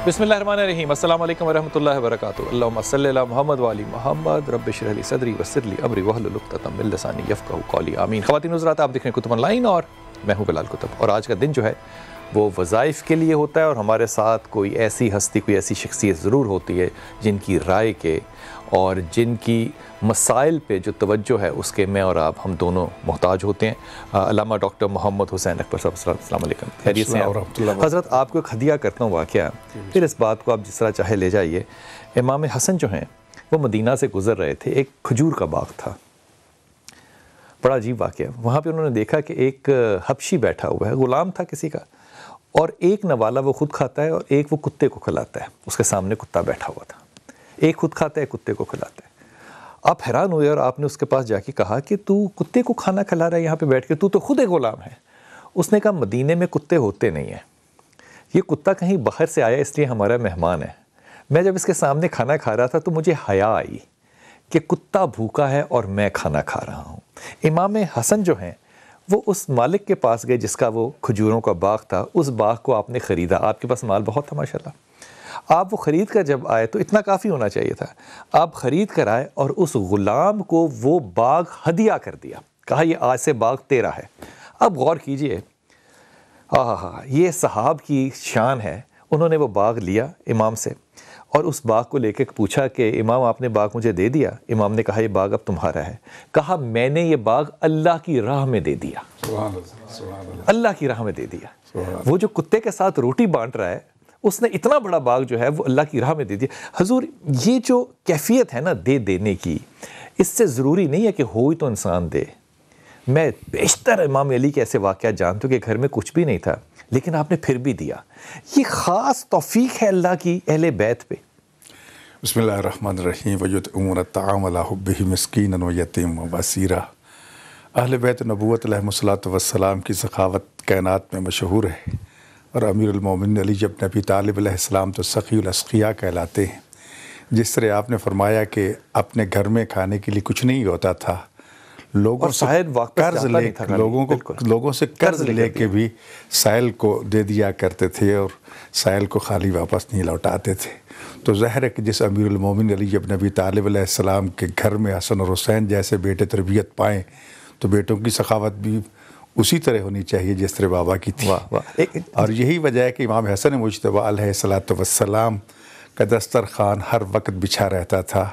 بسم اللہ الرحمن الرحیم، السلام علیکم ورحمۃ اللہ وبرکاتہ۔ اللہم صلی علی محمد وعلی محمد، رب اشرح لی صدری ویسر لی امری واحلل عقدۃ من لسانی یفقہوا قولی، آمین۔ خواتین حضرات، آپ دیکھ رہے ہیں کتب آن لائن اور میں ہوں بلال کتب، اور آج کا دن جو ہے وہ وظائف کے لیے ہوتا ہے، اور ہمارے ساتھ کوئی ایسی ہستی، کوئی ایسی شخصیت ضرور ہوتی ہے جن کی رائے کے اور جن کی مسائل پہ جو توجہ ہے اس کے میں اور آپ ہم دونوں محتاج ہوتے ہیں۔ علامہ ڈاکٹر محمد حسین اکبر صاحب، السلام علیکم، خیریت سے ہیں؟ حضرت آپ کو ایک ہدیہ کرتا ہوں واقعہ، پھر اس بات کو آپ جس طرح چاہے لے جائیے۔ امام حسن جو ہیں وہ مدینہ سے گزر رہے تھے، ایک کھجور کا باغ تھا، بڑا عجیب واقعہ۔ وہاں پہ انہوں نے دیکھا کہ ایک حبشی بیٹھا ہوا ہے، غلام تھا کسی کا، اور ایک نوالا وہ خود کھاتا ہے اور ایک وہ کتے کو کھلاتا ہے۔ اس کے سامنے کتا بیٹھا ہوا تھا، ایک خود کھاتا ہے ایک کتے کو کھلاتا ہے۔ آپ حیران ہوئے اور آپ نے اس کے پاس جا کے کہا کہ تو کتے کو کھانا کھلا رہا ہے یہاں پہ بیٹھ کے، تو خود ایک غلام ہے۔ اس نے کہا مدینے میں کتے ہوتے نہیں ہیں، یہ کتا کہیں باہر سے آیا اس لیے ہمارا مہمان ہے۔ میں جب اس کے سامنے کھانا کھا رہا تھا تو مجھے حیا آئی کہ کتا بھوکا ہے اور میں کھانا کھا رہا ہوں۔ امام حسن جو ہیں وہ اس مالک کے پاس گئے جس کا وہ کھجوروں کا باغ تھا، اس باغ کو آپ نے خریدا، آپ کے پاس مال بہت تھا ماشاءاللہ۔ آپ وہ خرید کر جب آئے تو اتنا کافی ہونا چاہیے تھا، آپ خرید کر آئے اور اس غلام کو وہ باغ ہدیہ کر دیا، کہا یہ آج سے باغ تیرا ہے۔ اب غور کیجئے، یہ صحاب کی شان ہے۔ انہوں نے وہ باغ لیا امام سے اور اس باغ کو لے کے پوچھا کہ امام آپ نے باغ مجھے دے دیا؟ امام نے کہا یہ باغ اب تمہارا ہے۔ کہا میں نے یہ باغ اللہ کی راہ میں دے دیا، اللہ کی راہ میں دے دیا۔ وہ جو کتے کے ساتھ روٹی بانٹ رہا ہے اس نے اتنا بڑا باغ جو ہے وہ اللہ کی راہ میں دے دیا۔ حضور یہ جو کیفیت ہے نا دے دینے کی، اس سے ضروری نہیں ہے کہ ہوئی تو انسان دے۔ میں بیشتر امام علی کے ایسے واقعات جانتا ہوں کہ گھر میں کچھ بھی نہیں تھا لیکن آپ نے پھر بھی دیا۔ یہ خاص توفیق ہے اللہ کی اہل بیت پہ۔ بسم اللہ الرحمن الرحیم، وَيُطْعِمُونَ الطَّعَامَ عَلَىٰ حُبِّهِ مِسْكِینًا وَیَتِیمًا وَاسِیرًا۔ اہل بیت نبوت علیہ الصلوۃ والسلام کی سخاوت کائنات میں مشہور ہے، اور امیر المومنین علی ابن ابی طالب علیہ السلام تو سخی الاسقیاء کہلاتے ہیں۔ جس طرح آپ نے فرمایا کہ اپنے گھر میں کھانے کے لیے کچھ نہیں ہوتا تھا، لوگوں سے قرض لے کے بھی سائل کو دے دیا کرتے تھے اور سائل کو خالی واپس نہیں لوٹاتے تھے۔ تو ظاہر ہے کہ جس امیر المومنین علی ابن ابی طالب علیہ السلام کے گھر میں حسن اور حسین جیسے بیٹے تربیت پائیں تو بیٹوں کی سخاوت بھی اسی طرح ہونی چاہیے جس طرح بابا کی تھی۔ اور یہی وجہ ہے کہ امام حسن مجتبیٰ علیہ الصلوۃ والسلام کا دسترخوان ہر وقت بچھا رہتا تھا۔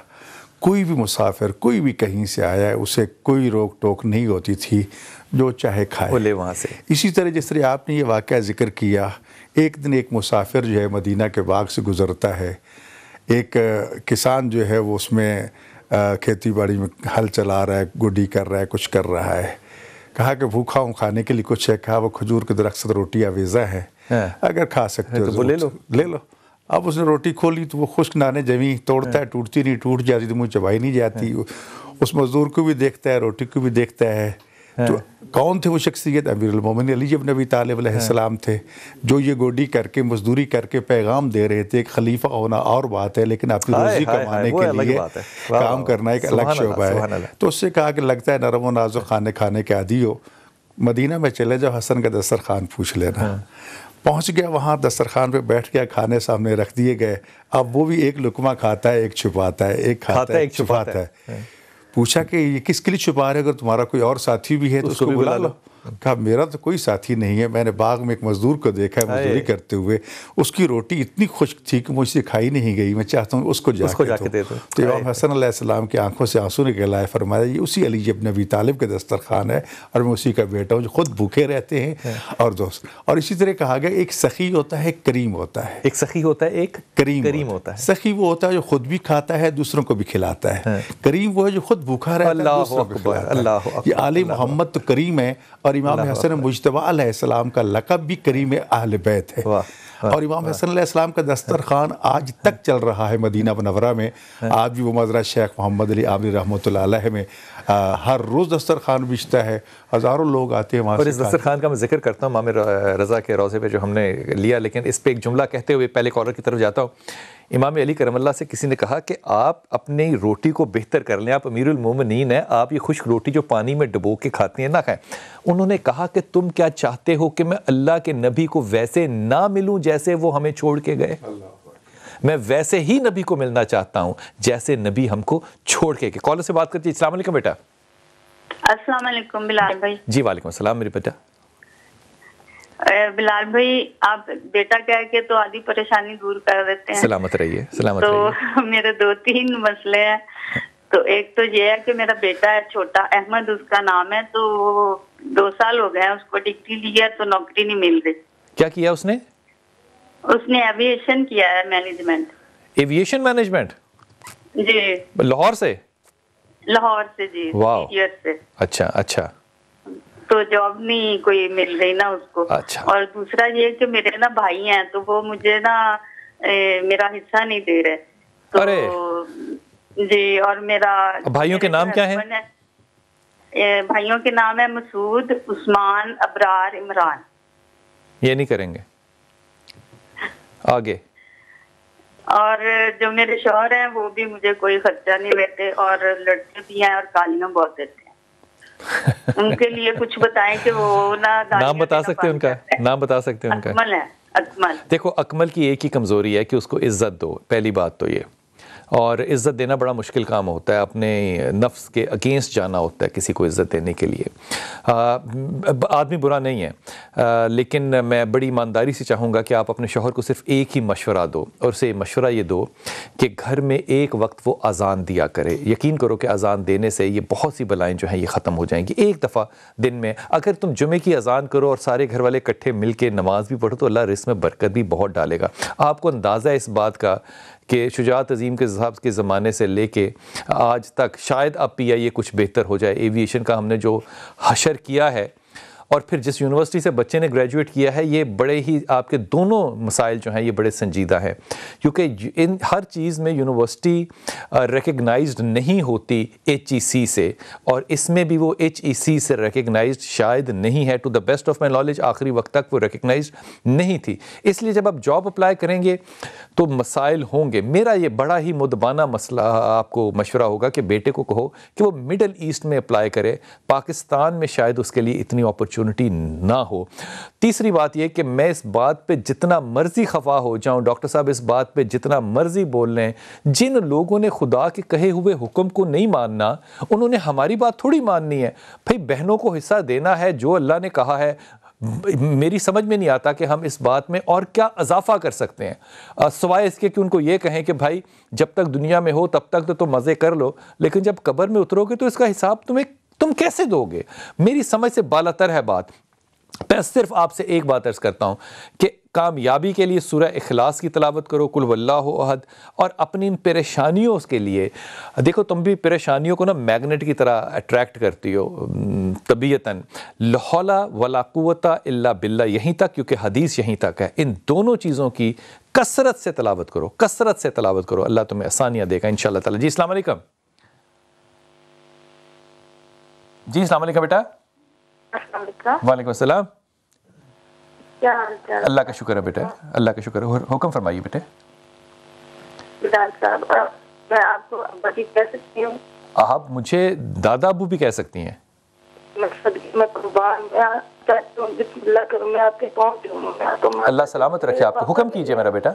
کوئی بھی مسافر، کوئی بھی کہیں سے آیا ہے، اسے کوئی روک ٹوک نہیں ہوتی تھی، جو چاہے کھائے لے وہاں سے۔ اسی طرح جس طرح آپ نے یہ واقعہ ذکر کیا، ایک دن ایک مسافر جو ہے مدینہ کے باغ سے گزرتا ہے، ایک کسان جو ہے وہ اس میں کھیتی باڑی میں ہل چلا رہا ہے، گڈی کر رہا ہے، کچھ کر رہا ہے۔ کہا کہ بھوکھا ہوں، کھانے کے لیے کچھ ہے؟ کہا وہ کھجور کے درخت سے روٹی آویزا ہے، اگر کھا سکتے ہو تو لے لو۔ اب اس نے روٹی کھولی تو وہ خشک دانے جمی، توڑتا ہے، ٹوٹتی نہیں، ٹوٹ جاتی تو منہ چبائی نہیں جاتی۔ اس مزدور کو بھی دیکھتا ہے، روٹی کو بھی دیکھتا ہے۔ تو کون تھے وہ شخصیت؟ امیر المومنین علی ابن ابی طالب علیہ السلام تھے، جو یہ گوڈی کر کے، مزدوری کر کے پیغام دے رہے تھے۔ ایک خلیفہ ہونا اور بات ہے، لیکن اپنی روزی کمانے کے لیے کام کرنا ایک الگ شعبہ ہے۔ تو اس سے کہا کہ لگتا ہے نرم و نازک کھانے کے عادی ہو، مدینہ میں چلے جاؤ، حسن کا دسترخوان پوچھ لینا۔ پہنچ گیا وہاں، دسترخوان پہ بیٹھ گیا، کھانے سامنے رکھ دیے گئے۔ اب وہ بھی ایک لقمہ کھاتا ہے، ایک چھپاتا ہے، ایک کھاتا ہے ایک چھپاتا ہے۔ پوچھا کہ یہ کس کے لیے چھپا رہے؟ اگر تمہارا کوئی اور ساتھی بھی ہے تو اس کو بلا لو۔ کہا میرا تو کوئی ساتھی نہیں ہے، میں نے باغ میں ایک مزدور کو دیکھا ہے مزدوری کرتے ہوئے، اس کی روٹی اتنی خشک تھی کہ مجھ سے کھائی نہیں گئی، میں چاہتا ہوں اس کو جا کے دے دو۔ تو امام حسن علیہ السلام کی آنکھوں سے آنسو نکل آئے، فرمایا یہ اسی علی ابن ابی طالب کے دسترخوان ہے اور میں اسی کا بیٹا ہوں جو خود بھوکے رہتے ہیں اور دوست۔ اور اسی طرح کہا گیا ایک سخی ہوتا ہے، ایک کریم ہوتا ہے۔ ایک سخی ہوتا ہے، ایک کریم ہوتا ہے۔ سخی وہ ہوتا ہے جو خود بھی کھاتا ہے، دوسروں کو بھی کھلاتا ہے۔ کریم وہ ہے جو خود بھوکا رہتا ہے، دوسروں کو کھلاتا ہے۔ یہ آل محمد تو کریم ہے، اور امام حسن مجتبیٰ علیہ السلام کا لقب بھی کریم اہل بیت ہے۔ اور امام حسن علیہ السلام کا دسترخوان آج تک چل رہا ہے مدینہ منورہ میں۔ آج بھی وہ مزرعہ شیخ محمد علی عامری رحمۃ اللہ علیہ میں ہر روز دسترخوان بچتا ہے، ہزاروں لوگ آتے ہیں وہاں سے۔ اور اس دسترخوان کا میں ذکر کرتا ہوں امام رضا کے روضے پہ جو ہم نے لیا، لیکن اس پہ ایک جملہ کہتے ہوئے پہلے کالر کی طرف جاتا ہوں۔ امام علی کرم اللہ سے کسی نے کہا کہ آپ اپنی روٹی کو بہتر کر لیں، آپ امیر المومنین ہیں، آپ یہ خشک روٹی جو پانی میں ڈبو کے کھاتی ہیں نہ کھائیں۔ انہوں نے کہا کہ تم کیا چاہتے ہو کہ میں اللہ کے نبی کو ویسے نہ ملوں جیسے وہ ہمیں چھوڑ کے گئے؟ میں ویسے ہی نبی کو ملنا چاہتا ہوں جیسے نبی ہم کو چھوڑ کے گئے. کالر سے بات کرتی ہے. السلام علیکم بیٹا. السلام علیکم بلال بھائی. جی وعلیکم السلام میرے بیٹا. بلال بھائی آپ بیٹا کہہ کے تو آدھی پریشانی دور کر دیتے ہیں. سلامت رہیے سلامت رہیے. تو میرے 2-3 مسئلے ہیں. تو ایک تو یہ ہے کہ میرا بیٹا ہے چھوٹا احمد اس کا نام ہے, تو 2 سال ہو گئے ہیں اس کو ڈگری لی ہے تو نوکری نہیں مل رہی. کیا کیا اس نے؟ اس نے ایویشن کیا ہے, مینجمنٹ. Aviation management? جی لاہور سے؟ لاہور سے جی. واو سے. اچھا اچھا. تو جاب نہیں کوئی مل رہی نا اس کو. اچھا. اور دوسرا یہ کہ میرے نا بھائی ہیں تو وہ مجھے نا میرا حصہ نہیں دے رہے. تو ارے جی. اور میرا بھائیوں کے نام کیا ہیں؟ بھائیوں کے نام ہے مسعود, عثمان, ابرار, عمران. یہ نہیں کریں گے آگے. اور جو میرے شوہر ہیں وہ بھی مجھے کوئی خرچہ نہیں دیتے, اور لڑکے بھی ہیں اور گالیاں بہت دیتے ہیں. ان کے لیے کچھ بتائیں کہ وہ نام بتا سکتے ہیں ان کا؟ نام بتا سکتے ہیں ان کا؟ اکمل ہے. اکمل. دیکھو اکمل کی ایک ہی کمزوری ہے کہ اس کو عزت دو, پہلی بات تو یہ. اور عزت دینا بڑا مشکل کام ہوتا ہے, اپنے نفس کے اگینسٹ جانا ہوتا ہے کسی کو عزت دینے کے لیے. آدمی برا نہیں ہے, لیکن میں بڑی ایمانداری سے چاہوں گا کہ آپ اپنے شوہر کو صرف ایک ہی مشورہ دو, اور اسے مشورہ یہ دو کہ گھر میں ایک وقت وہ اذان دیا کرے. یقین کرو کہ اذان دینے سے یہ بہت سی بلائیں جو ہیں یہ ختم ہو جائیں گی. ایک دفعہ دن میں اگر تم جمعے کی اذان کرو اور سارے گھر والے اکٹھے مل کے نماز بھی پڑھو تو اللہ رزق میں برکت بھی بہت ڈالے گا. آپ کو اندازہ ہے اس بات کا کہ شجاعت عظیم کے صاحب کے زمانے سے لے کے آج تک شاید اب پی آئی اے کچھ بہتر ہو جائے. ایویشن کا ہم نے جو حشر کیا ہے, اور پھر جس یونیورسٹی سے بچے نے گریجویٹ کیا ہے, یہ بڑے ہی آپ کے دونوں مسائل جو ہیں یہ بڑے سنجیدہ ہیں, کیونکہ ان ہر چیز میں یونیورسٹی ریکگنائزڈ نہیں ہوتی ایچ ای سی سے, اور اس میں بھی وہ ایچ ای سی سے ریکگنائزڈ شاید نہیں ہے. To the best of my knowledge آخری وقت تک وہ ریکگنائزڈ نہیں تھی. اس لیے جب آپ جاب اپلائی کریں گے تو مسائل ہوں گے. میرا یہ بڑا ہی مدبانہ مسئلہ آپ کو مشورہ ہوگا کہ بیٹے کو کہو کہ وہ مڈل ایسٹ میں اپلائی کرے, پاکستان میں شاید اس کے لیے اتنی اپرچونٹی نہ ہو. تیسری بات یہ کہ میں اس بات پہ جتنا مرضی خفا ہو جاؤں, ڈاکٹر صاحب اس بات پہ جتنا مرضی بول لیں, جن لوگوں نے خدا کے کہے ہوئے حکم کو نہیں ماننا انہوں نے ہماری بات تھوڑی ماننی ہے. بھئی بہنوں کو حصہ دینا ہے جو اللہ نے کہا ہے. میری سمجھ میں نہیں آتا کہ ہم اس بات میں اور کیا اضافہ کر سکتے ہیں سوائے اس کے کہ ان کو یہ کہیں کہ بھائی جب تک دنیا میں ہو تب تک تو تم مزے کر لو, لیکن جب قبر میں اترو گے تو اس کا حساب تم کیسے دو گے. میری سمجھ سے بالاتر ہے بات. میں صرف آپ سے ایک بات عرض کرتا ہوں کہ کامیابی کے لیے سورہ اخلاص کی تلاوت کرو, قل واللہ احد, اور اپنی ان پریشانیوں کے لیے دیکھو تم بھی پریشانیوں کو نا میگنیٹ کی طرح اٹریکٹ کرتی ہو طبیعتاً. لا حول ولا قوت الا باللہ یہیں تک, کیونکہ حدیث یہیں تک ہے. ان دونوں چیزوں کی کثرت سے تلاوت کرو, کثرت سے تلاوت کرو, اللہ تمہیں آسانیاں دے گا انشاءاللہ تعالی. جی السلام علیکم. جی السلام علیکم بیٹا. وعلیکم السلام. اللہ کا شکر ہے بیٹا, اللہ کا شکر ہے. حکم فرمائیے بیٹے. میں آپ کو ابا جی کہہ سکتی ہوں؟ آپ مجھے دادا ابو بھی کہہ سکتی ہیں. میں قربان چاہتی ہوں, بسم اللہ کروں, میں آپ کے پہنچوں. اللہ سلامت رکھے آپ کو. حکم کیجئے میرا بیٹا.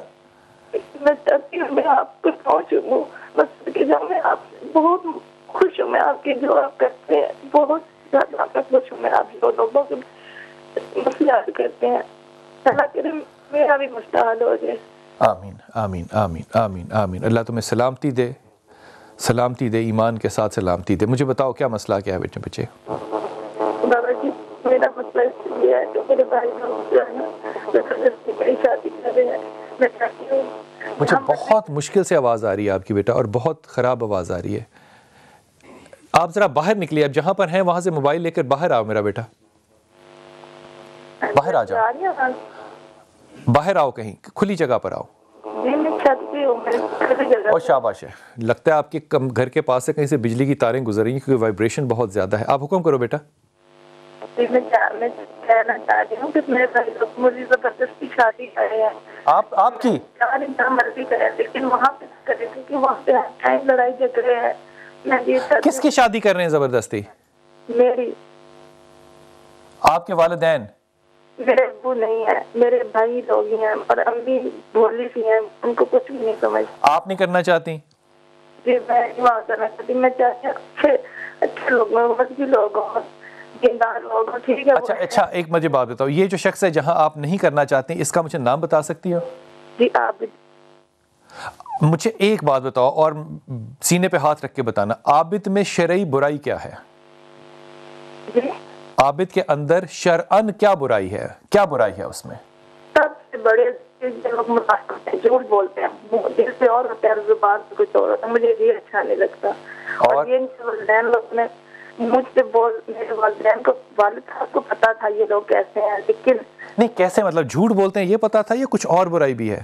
میں چاہتی ہوں میں آپ کو پہنچوں, بس کہ جب میں آپ سے بہت خوش ہوں, میں آپ کی جو آپ کرتے ہیں بہت زیادہ خوش ہوں. میں آپ جو لوگوں کے مسئلہ حل کرتے ہیں, اللہ کرے میرا بھی مسئلہ حل ہو جائے. آمین آمین آمین آمین آمین. اللہ تمہیں سلامتی دے, سلامتی دے, ایمان کے ساتھ سلامتی دے. مجھے بتاؤ کیا مسئلہ کیا ہے بیٹے بچے؟ بابا جی میرا مسئلہ یہ ہے کہ میرے بھائی شادی کر رہے ہیں. میں چاہتی ہوں, مجھے بہت مشکل سے آواز آ رہی ہے آپ کی بیٹا, اور بہت خراب آواز آ رہی ہے. آپ ذرا باہر نکلیے, آپ جہاں پر ہیں وہاں سے موبائل لے کر باہر آؤ میرا بیٹا, باہر آ جاؤ, باہر آؤ, کہیں کھلی جگہ پر آؤ. اور شاباش ہے, لگتا ہے آپ کے گھر کے پاس سے کہیں سے بجلی کی تاریں گزر رہی ہیں کیونکہ وائبریشن بہت زیادہ ہے. آپ حکم کرو بیٹا. میں کہنا چاہتی ہوں کہ میرے بھائی مجھے زبردستی شادی کرے ہیں. آپ کی مرضی کرے, لیکن وہاں پہ کرے کیونکہ وہاں پہ ٹائم لڑائی جھگڑے ہیں. کس کی شادی کر رہے ہیں زبردستی؟ میری. آپ کے والدین؟ میرے ابو نہیں ہیں, میرے بھائی لوگ ہی ہیں اور امی بولی سی ہیں, ان کو کچھ بھی نہیں سمجھ. آپ نہیں کرنا چاہتی؟ جی میں نہیں وہاں کرنا چاہتی, میں چاہتی ہوں اچھے لوگ ہوں, مذہبی لوگ ہوں, دیندار لوگ ہوں, ٹھیک ہے. اچھا ایک مجھے بات بتاؤ, یہ جو شخص ہے جہاں آپ نہیں کرنا چاہتے اس کا مجھے نام بتا سکتی ہو؟ جی آپ مجھے ایک بات بتاؤ اور سینے پہ ہاتھ رکھ کے بتانا, عابد میں شرعی برائی کیا ہے؟ جی عابد کے اندر شرعن کیا برائی ہے, کیا برائی ہے اس میں؟ سب سے بڑے لوگ منافق ہیں, جھوٹ بولتے ہیں, دل سے اور ہوتا ہے زبان سے کچھ اور ہوتا ہے, مجھے یہ اچھا نہیں لگتا. اور یہ والدین لوگ نے مجھ سے میرے والدین کو, والد صاحب کو پتا تھا یہ لوگ کیسے ہیں, لیکن نہیں کیسے مطلب جھوٹ بولتے ہیں یہ پتا تھا یا کچھ اور برائی بھی ہے؟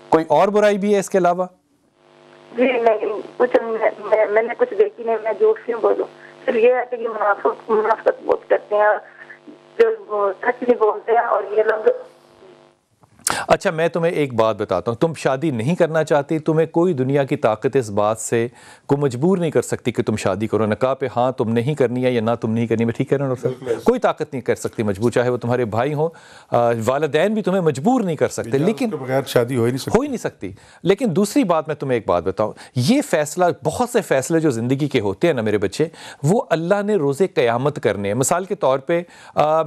کوئی اور برائی بھی ہے اس کے علاوہ؟ جی نہیں کچھ, میں نے کچھ دیکھی نہیں, میں جھوٹ کیوں بولوں. پھر یہ ہے کہ منافقت بہت کرتے ہیں, جو سچ نہیں بولتے ہیں, اور یہ لوگ. اچھا میں تمہیں ایک بات بتاتا ہوں, تم شادی نہیں کرنا چاہتی, تمہیں کوئی دنیا کی طاقت اس بات سے کو مجبور نہیں کر سکتی کہ تم شادی کرو. نکاح پہ ہاں تم نہیں کرنی ہے یا نہ تم نہیں کرنی, میں ٹھیک کہہ رہا ہوں ڈاکٹر صاحب؟ کوئی طاقت نہیں کر سکتی مجبور, چاہے وہ تمہارے بھائی ہوں, والدین بھی تمہیں مجبور نہیں کر سکتے, لیکن بغیر شادی ہو ہی نہیں سکتی. لیکن دوسری بات میں تمہیں ایک بات بتاؤں, یہ فیصلہ, بہت سے فیصلے جو زندگی کے ہوتے ہیں نا میرے بچے, وہ اللہ نے روز قیامت کرنے ہیں. مثال کے طور پہ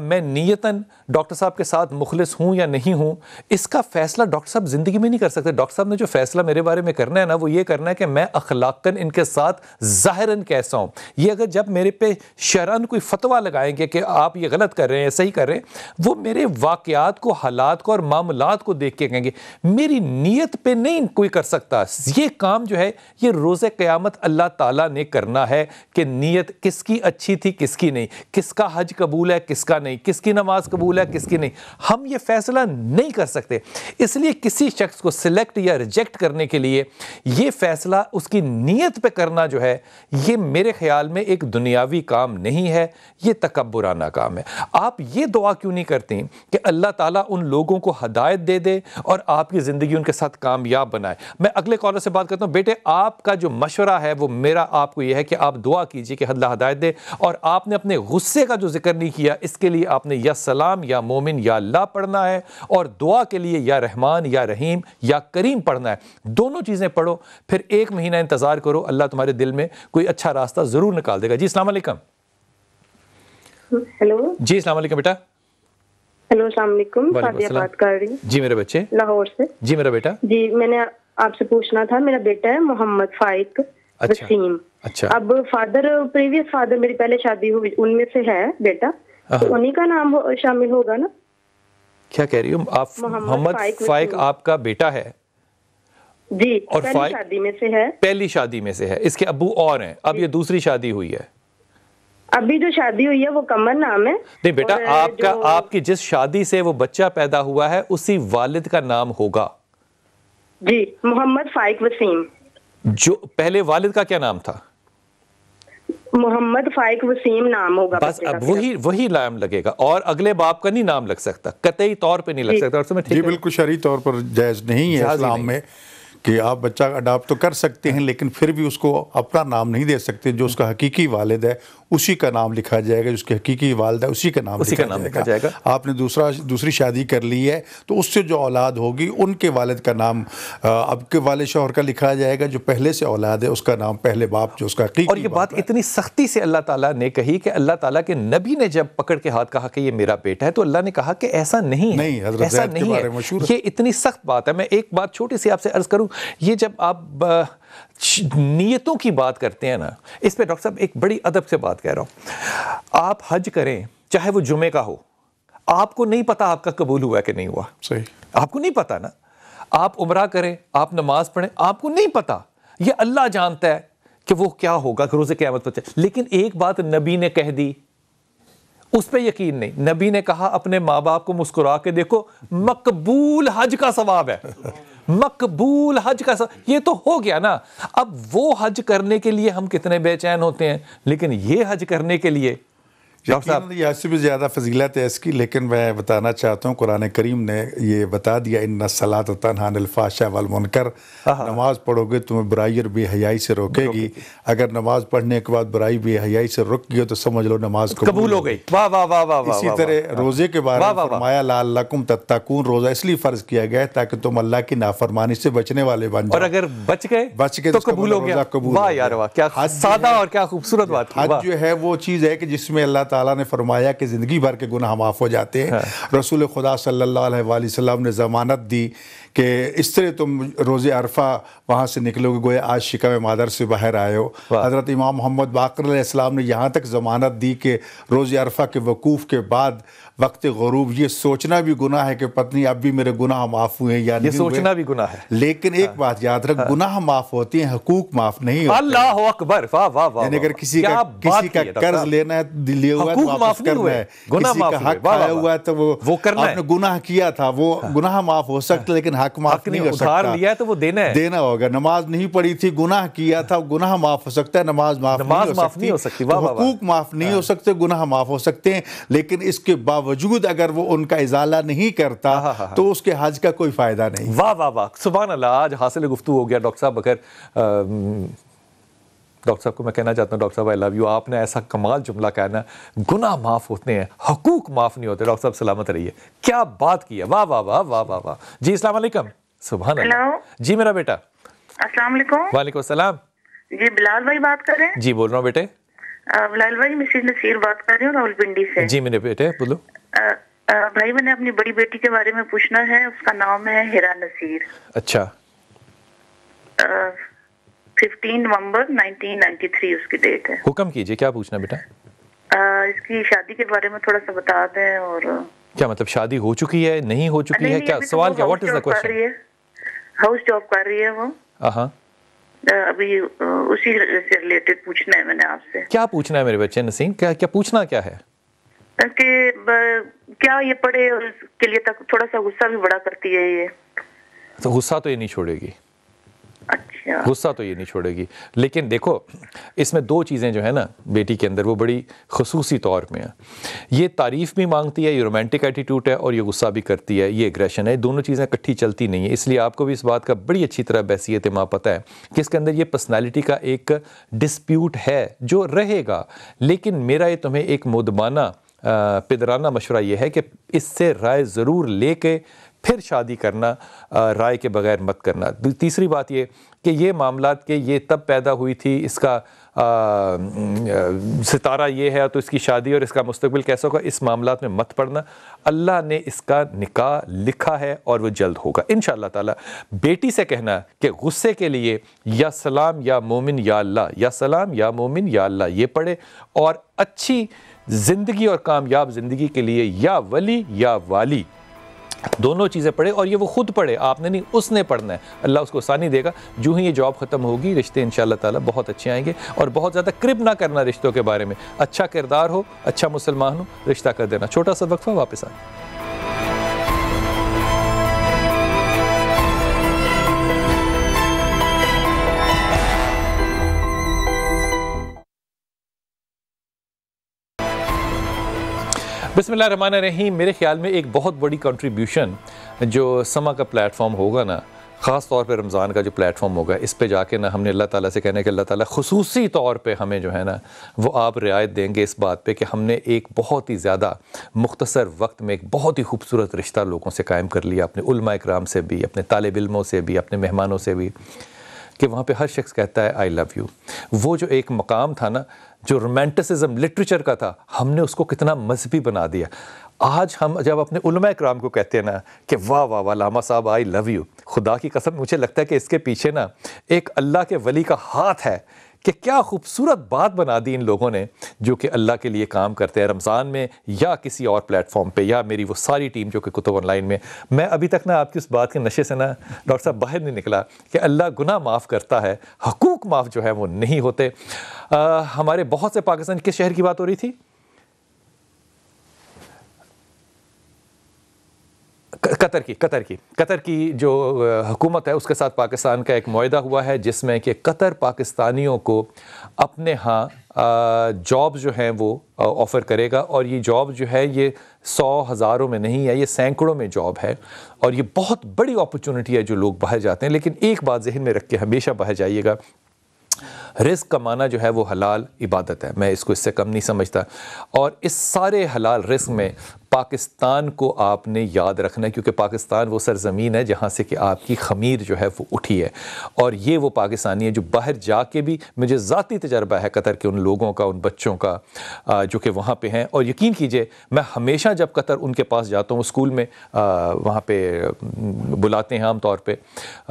میں نیتاً ڈاکٹر صاحب کے ساتھ مخلص ہوں یا نہیں ہوں, اس کا فیصلہ ڈاکٹر صاحب زندگی میں نہیں کر سکتے. ڈاکٹر صاحب نے جو فیصلہ میرے بارے میں کرنا ہے نا, وہ یہ کرنا ہے کہ میں اخلاقاً ان کے ساتھ ظاہراً کیسا ہوں. یہ اگر جب میرے پہ شرعاً کوئی فتویٰ لگائیں گے کہ آپ یہ غلط کر رہے ہیں, صحیح کر رہے ہیں, وہ میرے واقعات کو, حالات کو اور معاملات کو دیکھ کے کہیں گے. میری نیت پہ نہیں کوئی کر سکتا. یہ کام جو ہے یہ روز قیامت اللہ تعالیٰ نے کرنا ہے کہ نیت کس کی اچھی تھی کس کی نہیں, کس کا حج قبول ہے کس کا نہیں, کس کی نماز قبول ہے کس کی نہیں. ہم یہ فیصلہ نہیں کر سکتے. اس لیے کسی شخص کو سلیکٹ یا ریجیکٹ کرنے کے لیے یہ فیصلہ اس کی نیت پہ کرنا جو ہے, یہ میرے خیال میں ایک دنیاوی کام نہیں ہے, یہ تکبرانہ کام ہے. آپ یہ دعا کیوں نہیں کرتے کہ اللہ تعالیٰ ان لوگوں کو ہدایت دے دے اور آپ کی زندگی ان کے ساتھ کامیاب بنائے؟ میں اگلے کالر سے بات کرتا ہوں. بیٹے آپ کا جو مشورہ ہے وہ میرا آپ کو یہ ہے کہ آپ دعا کیجئے کہ اللہ ہدایت دے, اور آپ نے اپنے غصے کا جو ذکر نہیں کیا, اس کے لیے آپ نے یا سلام یا مومن یا اللہ پڑھنا ہے, اور دعا کے لیے یا رحمان یا رحیم یا کریم پڑھنا ہے. دونوں چیزیں پڑھو, پھر 1 مہینہ انتظار کرو, اللہ تمہارے دل میں کوئی اچھا راستہ ضرور نکال دے گا. جی السلام علیکم. ہیلو جی السلام علیکم بیٹا. ہیلو السلام علیکم, فاطیہ بات کر رہی ہوں. جی میرے بچے, لاہور سے. جی میرا بیٹا. جی میں نے آپ سے پوچھنا تھا, میرا بیٹا ہے محمد فائق وسیم. اچھا اب پریویس فادر میری پہلے شادی ہوئی ان میں سے ہے بیٹا, تو انہی کا نام شامل ہوگا نا؟ کیا کہہ رہی ہوں آپ؟ محمد فائق آپ کا بیٹا ہے؟ جی, اور پہلی شادی میں سے ہے. پہلی شادی میں سے ہے. اس کے ابو اور ہیں, اب یہ دوسری شادی ہوئی ہے. ابھی جو شادی ہوئی ہے وہ قمر نام ہے. نہیں بیٹا, آپ کی جس شادی سے وہ بچہ پیدا ہوا ہے اسی والد کا نام ہوگا. جی محمد فائق وسیم. جو پہلے والد کا کیا نام تھا؟ محمد فائق وسیم نام ہوگا. بس اب وہی نام لگے گا, اور اگلے باپ کا نہیں نام لگ سکتا, قطعی طور پہ نہیں لگ سکتا. جی بالکل شرعی طور پر جائز نہیں ہے اسلام میں کہ آپ بچہ اڈاپٹ تو کر سکتے ہیں, لیکن پھر بھی اس کو اپنا نام نہیں دے سکتے. جو اس کا حقیقی والد ہے اسی کا نام لکھا جائے گا, جس کی حقیقی والدہ اسی کا نام لکھا جائے گا. آپ نے دوسری شادی کر لی ہے تو اس سے جو اولاد ہوگی ان کے والد کا نام اب کے والد شوہر کا لکھا جائے گا. جو پہلے سے اولاد ہے اس کا نام پہلے باپ جو اس کا حقیقی. اور یہ بات اتنی سختی سے اللہ تعالیٰ نے کہی کہ اللہ تعالیٰ کے نبی نے جب پکڑ کے ہاتھ کہا کہ یہ میرا بیٹا ہے, تو اللہ نے کہا کہ ایسا نہیں ہے, ایسا نہیں ہے. یہ اتنی سخت بات ہے. میں ایک بات چھوٹی سی آپ سے عرض کروں, یہ جب آپ نیتوں کی بات کرتے ہیں نا, اس پہ ڈاکٹر صاحب ایک بڑی ادب سے بات کہہ رہا ہوں. آپ حج کریں چاہے وہ جمعے کا ہو, آپ کو نہیں پتا آپ کا قبول ہوا کہ نہیں ہوا. صحیح, آپ کو نہیں پتا نا. آپ عمرہ کریں, آپ نماز پڑھیں, آپ کو نہیں پتا. یہ اللہ جانتا ہے کہ وہ کیا ہوگا کہ روز قیامت پر. لیکن ایک بات نبی نے کہہ دی, اس پہ یقین نہیں. نبی نے کہا اپنے ماں باپ کو مسکرا کے دیکھو, مقبول حج کا ثواب ہے. مقبول حج کا ثواب, یہ تو ہو گیا نا. اب وہ حج کرنے کے لیے ہم کتنے بے چین ہوتے ہیں, لیکن یہ حج کرنے کے لیے صاحب یہ اس سے بھی زیادہ فضیلت ہے اس کی، لیکن میں بتانا چاہتا ہوں قرآن کریم نے یہ بتا دیا ان الصلاۃ تنہی عن الفحشاء والمنکر، نماز پڑھو گے تمہیں برائی اور بے حیائی سے روکے گی. اگر نماز پڑھنے کے بعد برائی بے حیائی سے رک گئی تو سمجھ لو نماز قبول ہو گئی. واہ واہ واہ واہ واہ. اسی طرح روزے کے بارے میں فرمایا لعلکم تتقون، روزہ اس لیے فرض کیا گیا ہے تاکہ تم اللہ کی نافرمانی سے بچنے والے بن جاؤ، اور اگر بچ گئے تو قبول ہو گیا. واہ یار واہ، کیا سادہ اور کیا خوبصورت بات. حج جو ہے وہ چیز ہے کہ جس میں اللہ تعالیٰ نے فرمایا کہ زندگی بھر کے گناہ معاف ہو جاتے ہیں. رسول خدا صلی اللہ علیہ وآلہ وسلم نے ضمانت دی کہ اس طرح تم روز عرفہ وہاں سے نکلو گے گویا آج شکم مادر سے باہر آئے ہو. حضرت امام محمد باقر علیہ السلام نے یہاں تک ضمانت دی کہ روز عرفہ کے وقوف کے بعد وقت غروب یہ سوچنا بھی گناہ ہے کہ پتنی اب بھی میرے گناہ معاف ہوئے ہیں یا نہیں، یہ سوچنا بھی گناہ ہے. لیکن ایک بات یاد رکھ، گناہ معاف ہوتے ہیں، حقوق معاف نہیں ہوتے. اللہ اکبر. واہ واہ واہ. یعنی اگر کسی کا قرض لینا ہے لیا ہوا ہے تو واپس کرنا ہے، کسی کا حق کھایا ہوا ہے تو وہ آپ نے گناہ کیا تھا، وہ گناہ معاف ہو سکتا لیکن حق معاف نہیں ہو سکتا. ادھار لیا ہے تو وہ دینا ہوگا. نماز نہیں پڑھی تھی، گناہ کیا تھا، گناہ معاف ہو سکتا ہے، نماز معاف نہیں ہو سکتی. حقوق معاف نہیں ہو سکتے، گناہ معاف ہو سکتے ہیں، لیکن اس کے باوجود اگر وہ ان کا ازالہ نہیں کرتا تو اس کے حج کا کوئی فائدہ نہیں. واہ واہ واہ، سبحان اللہ. آج حاصل گفتگو ہو گیا. ڈاکٹر صاحب اگر ڈاکٹر صاحب کو میں کہنا چاہتا ہوں، ڈاکٹر صاحب آئی لو یو، آپ نے ایسا کمال جملہ کہنا، گناہ معاف ہوتے ہیں حقوق معاف نہیں ہوتے. ڈاکٹر صاحب سلامت رہیے، کیا بات کی ہے. واہ واہ واہ واہ واہ واہ. جی السلام علیکم. سبحان اللہ. جی میرا بیٹا. السلام علیکم. وعلیکم السلام. جی بلال بھائی بات کر رہے ہیں؟ جی بول رہا ہوں بیٹے. بلال بھائی مسز نصیر بات کر رہی ہوں راولپنڈی سے. جی میرے بیٹے بولو. بھائی میں نے اپنی بڑی بیٹی کے بارے میں پوچھنا ہے، اس کا نام ہے ہیرا نصیر. اچھا. 15 نومبر 1993 اس کی ڈیٹ ہے. حکم کیجئے، کیا پوچھنا بیٹا؟ اس کی شادی کے بارے میں تھوڑا سا بتا دیں. اور کیا مطلب شادی ہو چکی ہے، نہیں ہو چکی ہے، کیا سوال کیا؟ What is the question? House job کر رہی ہے وہ. ابھی اسی سے ریلیٹڈ پوچھنا ہے میں نے آپ سے. کیا پوچھنا ہے میرے بچے نسیم؟ کیا پوچھنا کیا ہے؟ کہ کیا یہ پڑھے، اور اس کے لیے تھوڑا سا غصہ بھی بڑا کرتی ہے یہ. تو غصہ تو یہ نہیں چھوڑے گی. اچھا. غصہ تو یہ نہیں چھوڑے گی، لیکن دیکھو اس میں دو چیزیں جو ہے نا بیٹی کے اندر وہ بڑی خصوصی طور پہ ہیں. یہ تعریف بھی مانگتی ہے، یہ رومانٹک ایٹیٹیوڈ ہے، اور یہ غصہ بھی کرتی ہے، یہ ایگریشن ہے. دونوں چیزیں اکٹھی چلتی نہیں ہیں. اس لیے آپ کو بھی اس بات کا بڑی اچھی طرح بحثیت ماں پتہ ہے کہ اس کے اندر یہ پرسنالٹی کا ایک ڈسپیوٹ ہے جو رہے گا. لیکن میرا یہ تمہیں ایک مدمانہ پدرانہ مشورہ یہ ہے کہ اس سے رائے ضرور لے کے پھر شادی کرنا، رائے کے بغیر مت کرنا. تیسری بات یہ کہ یہ معاملات کہ یہ تب پیدا ہوئی تھی، اس کا ستارہ یہ ہے تو اس کی شادی اور اس کا مستقبل کیسا ہوگا، اس معاملات میں مت پڑنا. اللہ نے اس کا نکاح لکھا ہے اور وہ جلد ہوگا انشاءاللہ تعالی. بیٹی سے کہنا کہ غصے کے لیے یا سلام یا مومن یا اللہ، یا سلام یا مومن یا اللہ یہ پڑھے، اور اچھی زندگی اور کامیاب زندگی کے لیے یا ولی یا والی دونوں چیزیں پڑھے. اور یہ وہ خود پڑھے، آپ نے نہیں، اس نے پڑھنا ہے. اللہ اس کو آسانی دے گا. جو ہی یہ جاب ختم ہوگی رشتے انشاءاللہ تعالی بہت اچھے آئیں گے. اور بہت زیادہ کرب نہ کرنا رشتوں کے بارے میں. اچھا کردار ہو، اچھا مسلمان ہو، رشتہ کر دینا. چھوٹا سا وقفہ، واپس آئیں. بسم اللہ الرحمن الرحیم. میرے خیال میں ایک بہت بڑی کنٹریبیوشن جو سما کا پلیٹ فارم ہوگا نا، خاص طور پہ رمضان کا جو پلیٹ فارم ہوگا، اس پہ جا کے نا ہم نے اللہ تعالیٰ سے کہنا ہے کہ اللہ تعالیٰ خصوصی طور پہ ہمیں جو ہے نا وہ آپ رعایت دیں گے اس بات پہ کہ ہم نے ایک بہت ہی زیادہ مختصر وقت میں ایک بہت ہی خوبصورت رشتہ لوگوں سے قائم کر لیا، اپنے علماء اکرام سے بھی، اپنے طالب علموں سے بھی، اپنے مہمانوں سے بھی، کہ وہاں پہ ہر شخص کہتا ہے آئی لو یو. وہ جو ایک مقام تھا نا جو رومانٹسزم لٹریچر کا تھا، ہم نے اس کو کتنا مذہبی بنا دیا. آج ہم جب اپنے علماء اکرام کو کہتے ہیں نا کہ واہ واہ واہ علامہ صاحب آئی لو یو، خدا کی قسم مجھے لگتا ہے کہ اس کے پیچھے نا ایک اللہ کے ولی کا ہاتھ ہے کہ کیا خوبصورت بات بنا دی ان لوگوں نے جو کہ اللہ کے لیے کام کرتے ہیں رمضان میں یا کسی اور پلیٹ فارم پہ، یا میری وہ ساری ٹیم جو کہ کتب آن لائن میں. میں ابھی تک نا آپ کی اس بات کے نشے سے نا ڈاکٹر صاحب باہر نہیں نکلا کہ اللہ گناہ معاف کرتا ہے، حقوق معاف جو ہے وہ نہیں ہوتے. ہمارے بہت سے پاکستان کس شہر کی بات ہو رہی تھی؟ قطر کی جو حکومت ہے اس کے ساتھ پاکستان کا ایک معاہدہ ہوا ہے جس میں کہ قطر پاکستانیوں کو اپنے ہاں جاب جو ہیں وہ آفر کرے گا، اور یہ جاب جو ہے یہ 100 ہزاروں میں نہیں ہے، یہ سینکڑوں میں جاب ہے، اور یہ بہت بڑی اپرچونٹی ہے جو لوگ باہر جاتے ہیں۔ لیکن ایک بات ذہن میں رکھ کے ہمیشہ باہر جائیے گا، رزق کمانا جو ہے وہ حلال عبادت ہے، میں اس کو اس سے کم نہیں سمجھتا، اور اس سارے حلال رزق میں پاکستان کو آپ نے یاد رکھنا ہے، کیونکہ پاکستان وہ سرزمین ہے جہاں سے کہ آپ کی خمیر جو ہے وہ اٹھی ہے، اور یہ وہ پاکستانی ہے جو باہر جا کے بھی، مجھے ذاتی تجربہ ہے قطر کے ان لوگوں کا، ان بچوں کا جو کہ وہاں پہ ہیں، اور یقین کیجئے میں ہمیشہ جب قطر ان کے پاس جاتا ہوں، اسکول میں وہاں پہ بلاتے ہیں عام طور پہ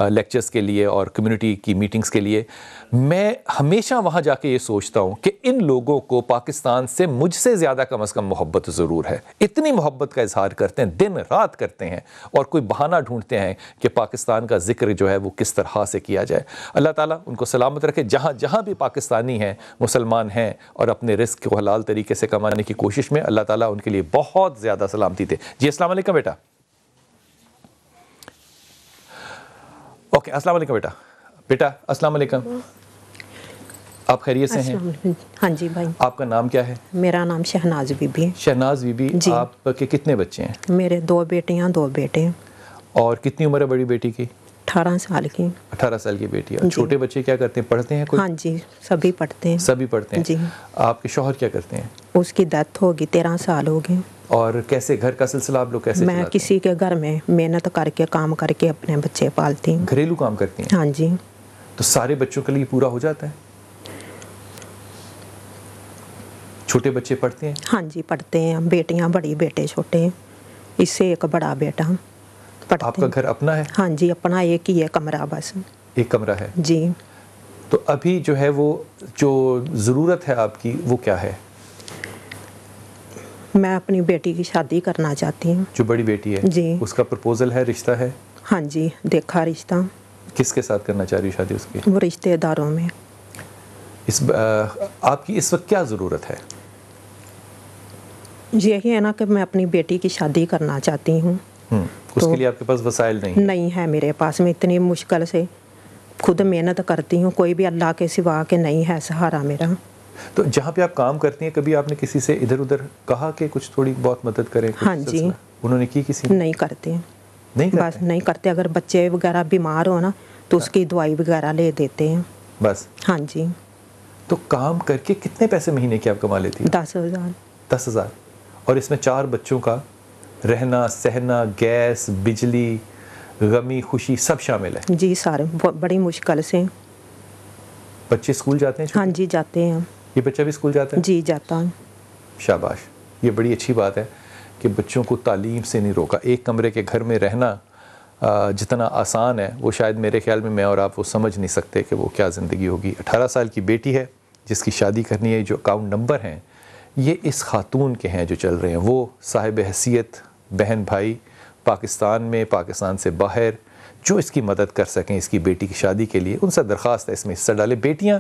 لیکچرز کے لیے اور کمیونٹی کی میٹنگز کے لیے، میں ہمیشہ وہاں جا کے یہ سوچتا ہوں کہ ان لوگوں کو پاکستان سے مجھ سے زیادہ کم از کم محبت ضرور ہے، اتنی محبت کا اظہار کرتے ہیں، دن رات کرتے ہیں، اور کوئی بہانہ ڈھونڈتے ہیں کہ پاکستان کا ذکر جو ہے وہ کس طرح سے کیا جائے۔ اللہ تعالیٰ ان کو سلامت رکھے، جہاں جہاں بھی پاکستانی ہیں، مسلمان ہیں اور اپنے رزق کو حلال طریقے سے کمانے کی کوشش میں، اللہ تعالیٰ ان کے لیے بہت زیادہ سلامتی دے۔ جی السلام علیکم بیٹا۔ اوکے السلام علیکم بیٹا السلام علیکم، آپ خیریت سے ہیں؟ ہاں جی بھائی۔ آپ کا نام کیا ہے؟ میرا نام شہناز بی بی ہے۔ شہناز بی بی، جی۔ آپ کے کتنے بچے ہیں؟ میرے 2 بیٹیاں 2 بیٹے ہیں۔ اور کتنی عمر ہے بڑی بیٹی کی؟ 18 سال کی۔ 18 سال کی بیٹی ہے۔ چھوٹے بچے کیا کرتے ہیں، پڑھتے ہیں کوئی؟ ہاں جی سبھی پڑھتے ہیں۔ سبھی پڑھتے ہیں؟ جی۔ آپ کے شوہر کیا کرتے ہیں؟ اس کی ڈیتھ ہوگی 13 سال ہو گئے۔ اور کیسے گھر کا سلسلہ آپ لوگ کیسے میں چلاتے ہیں؟ کسی کے گھر میں محنت کر کے کام کر کے اپنے بچے پالتی ہوں۔ گھریلو کام کرتی ہیں؟ ہاں جی۔ تو سارے بچوں کے لیے پورا ہو جاتا ہے؟ چھوٹے بچے پڑھتے ہیں؟ ہاں جی پڑھتے ہیں، بیٹیاں بڑی بیٹے چھوٹے ہیں، اس سے ایک بڑا بیٹا پڑھتے ہیں۔ آپ کا گھر اپنا ہے؟ ہاں جی اپنا ایک ہی ہے کمرہ بس۔ ایک کمرہ ہے؟ جی۔ تو ابھی جو ہے وہ جو ضرورت ہے آپ کی وہ کیا ہے؟ میں اپنی بیٹی کی شادی کرنا چاہتی ہوں۔ جو بڑی بیٹی ہے؟ جی۔ اس کا پرپوزل ہے، رشتہ ہے؟ ہاں جی دیکھا رشتہ۔ کس کے ساتھ کرنا چاہ رہی شادی اس کی؟ وہ رشتہ داروں میں۔ آپ کی اس وقت کیا ضرورت ہے؟ یہی ہے نا کہ میں اپنی بیٹی کی شادی کرنا چاہتی ہوں۔ اس کے لیے آپ کے پاس وسائل نہیں ہے میرے پاس، میں اتنی مشکل سے خود محنت کرتی ہوں، کوئی بھی اللہ کے سوا کے نہیں ہے سہارا میرا۔ تو جہاں پہ آپ کام کرتی ہیں کبھی آپ نے کسی سے ادھر ادھر کہا کہ کچھ تھوڑی بہت مدد کریں؟ ہاں جی۔ انہوں نے کی کسی نے؟ نہیں کرتے، بس نہیں کرتے۔ اگر بچے وغیرہ بیمار ہو نا تو اس کی دوائی وغیرہ لے دیتے ہیں بس۔ ہاں جی۔ تو کام کر کے کتنے پیسے مہینے کے آپ کما لیتی ہیں؟ 10,000۔ 10,000؟ اور اس میں 4 بچوں کا رہنا سہنا، گیس، بجلی، غمی خوشی سب شامل ہے؟ جی سارے بڑی مشکل سے۔ بچے اسکول جاتے ہیں؟ ہاں جی جاتے ہیں۔ یہ بچہ بھی اسکول جاتا ہے؟ جی جاتا ہوں۔ شاباش، یہ بڑی اچھی بات ہے کہ بچوں کو تعلیم سے نہیں روکا۔ ایک کمرے کے گھر میں رہنا جتنا آسان ہے وہ شاید میرے خیال میں اور آپ وہ سمجھ نہیں سکتے کہ وہ کیا زندگی ہوگی۔ 18 سال کی بیٹی ہے جس کی شادی کرنی ہے، جو اکاؤنٹ نمبر ہیں یہ اس خاتون کے ہیں جو چل رہے ہیں، وہ صاحب حیثیت بہن بھائی پاکستان میں، پاکستان سے باہر جو اس کی مدد کر سکیں اس کی بیٹی کی شادی کے لیے، ان سے درخواست ہے اس میں حصہ ڈالے۔ بیٹیاں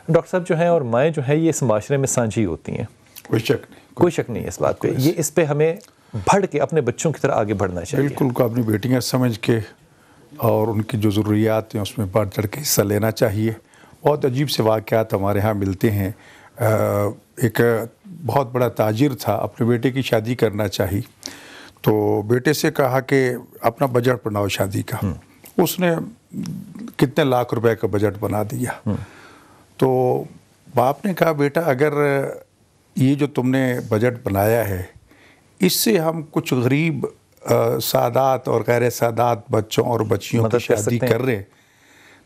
ڈاکٹر صاحب جو ہیں اور مائیں جو ہیں یہ اس معاشرے میں سانجھی ہوتی ہیں، کوئی شک نہیں ہے اس بات پہ۔ یہ اس پہ ہمیں بڑھ کے اپنے بچوں کی طرح آگے بڑھنا چاہیے۔ بالکل کو اپنی بیٹیاں سمجھ کے اور ان کی جو ضروریات ہیں اس میں بڑھ چڑھ کے حصہ لینا چاہیے۔ بہت عجیب سے واقعات ہمارے ہاں ملتے ہیں۔ ایک بہت بڑا تاجر تھا، اپنے بیٹے کی شادی کرنا چاہی تو بیٹے سے کہا کہ اپنا بجٹ بناؤ شادی کا۔ اس نے کتنے لاکھ روپے کا بجٹ بنا دیا۔ تو باپ نے کہا بیٹا اگر یہ جو تم نے بجٹ بنایا ہے اس سے ہم کچھ غریب سادات اور غیر سادات بچوں اور بچیوں کی شادی کر رہے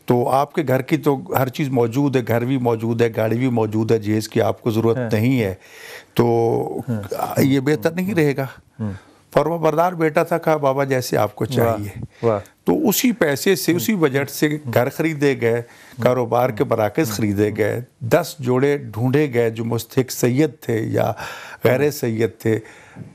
تو آپ کے گھر کی تو ہر چیز موجود ہے، گھر بھی موجود ہے، گاڑی بھی موجود ہے، جہیز کی آپ کو ضرورت نہیں ہے، تو یہ بہتر نہیں رہے گا؟ فرما بردار بیٹا تھا، کہا بابا جیسے آپ کو چاہیے۔ تو اسی پیسے سے، اسی بجٹ سے گھر خریدے گئے، کاروبار کے مراکز خریدے گئے، 10 جوڑے ڈھونڈے گئے جو مستحق سید تھے یا غیر سید تھے۔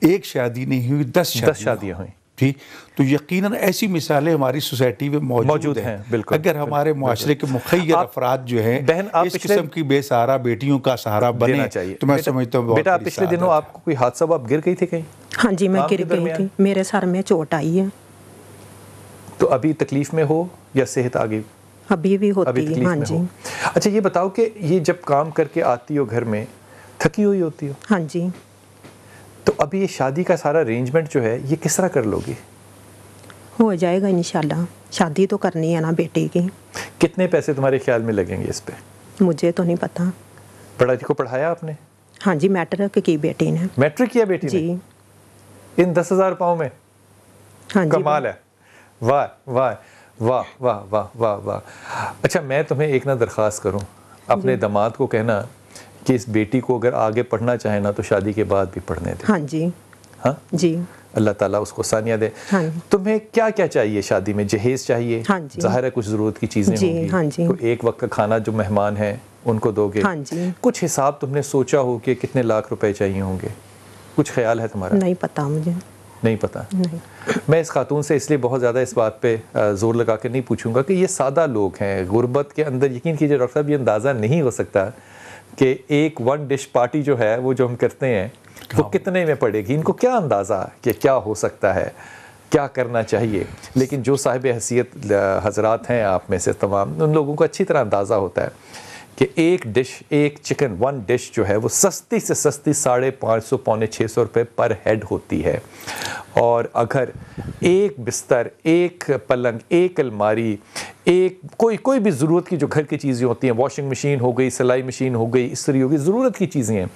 ایک شادی نہیں ہوئی، 10 شادیاں ہوئیں۔ ٹھیک. تو یقیناً ایسی مثالیں ہماری سوسائٹی میں موجود ہیں. بالکل. اگر ہمارے معاشرے کے مخیر افراد جو ہیں اس قسم کی بے سہارا بیٹیوں کا سہارا بنے تو میں سمجھتا ہوں بیٹا پچھلے دنوں آپ کو کوئی حادثہ آپ گر گئی تھی کہیں؟ ہاں جی میں گر گئی تھی, میرے سر میں چوٹ آئی ہے. تو ابھی تکلیف میں ہو یا صحت آگئی؟ ابھی بھی ہوتی ہے. ہاں جی. اچھا یہ بتاؤ کہ یہ جب کام کر کے آتی ہو گھر میں تھکی ہوئی ہوتی ہو؟ ہاں جی. تو ابھی یہ شادی کا سارا ارینجمنٹ جو ہے یہ کس طرح کر لو گی؟ ہو جائے گا انشاءاللہ, شادی تو کرنی ہے نا بیٹی کی. کتنے پیسے تمہارے خیال میں لگیں گے اس پہ؟ مجھے تو نہیں پتا. بڑا کو پڑھایا آپ نے؟ ہاں جی میٹرک کی بیٹی نے. میٹرک کیا بیٹی نے؟ جی. ان 10,000 پاؤں میں؟ ہاں جی. کمال ہے. واہ واہ واہ واہ واہ واہ واہ. اچھا میں تمہیں ایک نہ درخواست کروں, اپنے داماد کو کہنا کہ اس بیٹی کو اگر آگے پڑھنا چاہے نا تو شادی کے بعد بھی پڑھنے دے. ہاں جی. ہاں جی. اللہ تعالیٰ اس کو ثانیہ دے. ہاں. تمہیں کیا کیا چاہیے شادی میں؟ جہیز چاہیے؟ ہاں جی. ظاہر ہے کچھ ضرورت کی چیزیں ہوں گی. ہاں جی. ایک وقت کا کھانا جو مہمان ہیں ان کو دو گے. ہاں جی. کچھ حساب تم نے سوچا ہو کہ کتنے لاکھ روپے چاہیے ہوں گے؟ کچھ خیال ہے تمہارا؟ نہیں پتا مجھے. نہیں پتا. نہیں. میں اس خاتون سے اس لیے بہت زیادہ اس بات پہ زور لگا کے نہیں پوچھوں گا کہ یہ سادہ لوگ ہیں غربت کے اندر. یقین کیجیے ڈاکٹر صاحب یہ اندازہ نہیں ہو سکتا کہ ایک 1 ڈش پارٹی جو ہے وہ جو ہم کرتے ہیں وہ کتنے میں پڑے گی. ان کو کیا اندازہ کہ کیا ہو سکتا ہے, کیا کرنا چاہیے. لیکن جو صاحب حیثیت حضرات ہیں آپ میں سے تمام, ان لوگوں کو اچھی طرح اندازہ ہوتا ہے کہ ایک ڈش, ایک چکن 1 ڈش جو ہے وہ سستی سے سستی 550 پونے 600 روپے پر ہیڈ ہوتی ہے. اور اگر ایک بستر, ایک پلنگ, ایک الماری, ایک کوئی بھی ضرورت کی جو گھر کی چیزیں ہوتی ہیں, واشنگ مشین ہو گئی, سلائی مشین ہو گئی, استری ہو گئی, ضرورت کی چیزیں ہیں,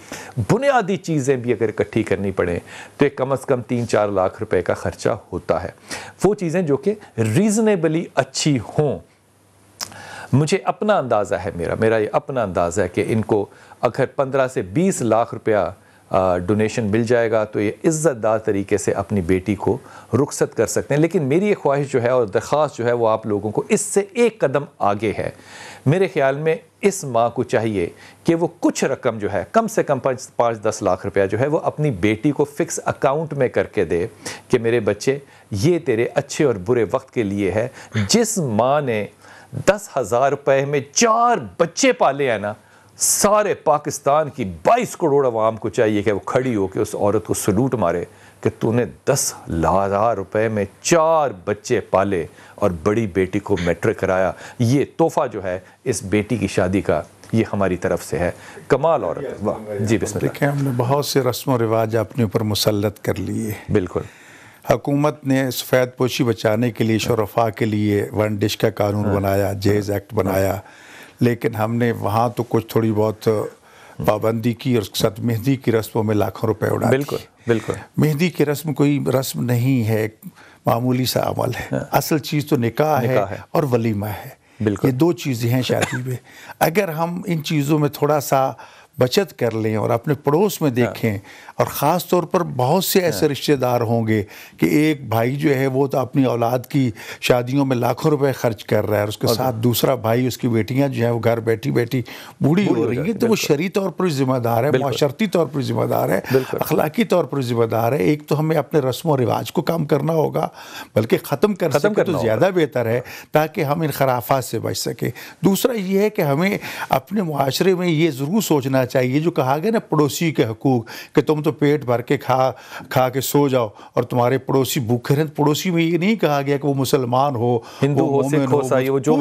بنیادی چیزیں بھی اگر اکٹھی کرنی پڑیں تو ایک کم از کم 3-4 لاکھ روپے کا خرچہ ہوتا ہے. وہ چیزیں جو کہ ریزنیبلی اچھی ہوں. مجھے اپنا اندازہ ہے, میرا یہ اپنا اندازہ ہے کہ ان کو اگر 15 سے 20 لاکھ روپیہ ڈونیشن مل جائے گا تو یہ عزت دار طریقے سے اپنی بیٹی کو رخصت کر سکتے ہیں. لیکن میری یہ خواہش جو ہے اور درخواست جو ہے وہ آپ لوگوں کو اس سے ایک قدم آگے ہے. میرے خیال میں اس ماں کو چاہیے کہ وہ کچھ رقم جو ہے کم سے کم 5-10 لاکھ روپیہ جو ہے وہ اپنی بیٹی کو فکس اکاؤنٹ میں کر کے دے کہ میرے بچے یہ تیرے اچھے اور برے وقت کے لیے ہے. جس ماں نے 10,000 روپے میں 4 بچے پالے ہیں نا, سارے پاکستان کی 22 کروڑ عوام کو چاہیے کہ وہ کھڑی ہو کے اس عورت کو سلوٹ مارے کہ تو نے 10,000 روپے میں 4 بچے پالے اور بڑی بیٹی کو میٹرک کرایا. یہ تحفہ جو ہے اس بیٹی کی شادی کا یہ ہماری طرف سے ہے. کمال عورت. واہ جی بسم اللہ. دیکھیں ہم نے بہت سے رسم و رواج اپنے اوپر مسلط کر لیے. بالکل. حکومت نے سفید پوشی بچانے کے لیے شرفاء کے لیے 1 ڈش کا قانون بنایا, جہیز ایکٹ بنایا, لیکن ہم نے وہاں تو کچھ تھوڑی بہت پابندی کی اور اس کے ساتھ مہندی کی رسموں میں لاکھوں روپے اڑا. بالکل بالکل. مہندی کی رسم کوئی رسم نہیں ہے, معمولی سا عمل ہے. اصل چیز تو نکاح ہے اور ولیمہ ہے. یہ 2 چیزیں ہیں شادی میں. اگر ہم ان چیزوں میں تھوڑا سا بچت کر لیں اور اپنے پڑوس میں دیکھیں, اور خاص طور پر بہت سے ایسے رشتہ دار ہوں گے کہ ایک بھائی جو ہے وہ تو اپنی اولاد کی شادیوں میں لاکھوں روپے خرچ کر رہا ہے, اور اس کے ساتھ دوسرا بھائی, اس کی بیٹیاں جو ہیں وہ گھر بیٹھی بیٹھی بوڑھی ہو رہی ہیں, تو وہ شرعی طور پر ذمہ دار ہے, معاشرتی طور پر ذمہ دار ہے, اخلاقی طور پر ذمہ دار ہے. ایک تو ہمیں اپنے رسم و رواج کو کم کرنا ہوگا, بلکہ ختم کر سکے تو زیادہ بہتر ہے تاکہ ہم ان خرافات سے بچ سکیں. دوسرا یہ ہے کہ ہمیں اپنے معاشرے میں یہ ضرور سوچنا چاہیے جو کہا گیا نا پڑوسی کے حقوق, کہ تم تو پیٹ بھر کے کھا کے سو جاؤ اور تمہارے پڑوسی بھوکے رہیں. پڑوسی میں یہ نہیں کہا گیا کہ وہ مسلمان ہو, ہندو ہو, سکھ ہو, عیسائی ہو, جو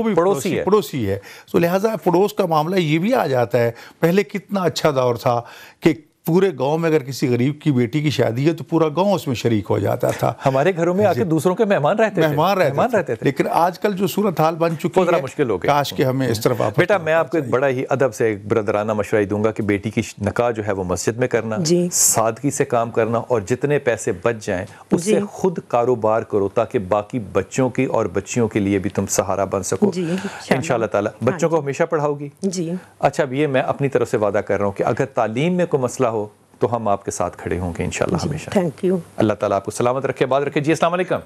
بھی پڑوسی ہے. تو لہٰذا پڑوس کا معاملہ یہ بھی آ جاتا ہے. پہلے کتنا اچھا دور تھا کہ پورے گاؤں میں اگر کسی غریب کی بیٹی کی شادی ہے تو پورا گاؤں اس میں شریک ہو جاتا تھا. ہمارے گھروں میں آ کے دوسروں کے مہمان رہتے تھے. لیکن آج کل جو صورتحال بن چکی ہے مشکل ہو گئی. کاش کہ ہمیں اس طرف بیٹا میں آپ کو ایک بڑا ہی ادب سے ایک برادرانہ مشورہ دوں گا کہ بیٹی کی نکاح جو ہے وہ مسجد میں کرنا, سادگی سے کام کرنا, اور جتنے پیسے بچ جائیں اس سے خود کاروبار کرو تاکہ باقی بچوں کی اور بچیوں کے لیے بھی تم سہارا بن سکو انشاءاللہ تعالی. بچوں کو ہمیشہ پڑھاؤ گی؟ جی. اچھا اب یہ میں اپنی طرف سے وعدہ کر رہا ہوں کہ اگر تعلیم میں کوئی مسئلہ ہو تو ہم آپ کے ساتھ کھڑے ہوں گے انشاءاللہ ہمیشہ. Thank you. اللہ تعالیٰ آپ کو سلامت رکھے, آباد رکھے. جی السلام علیکم.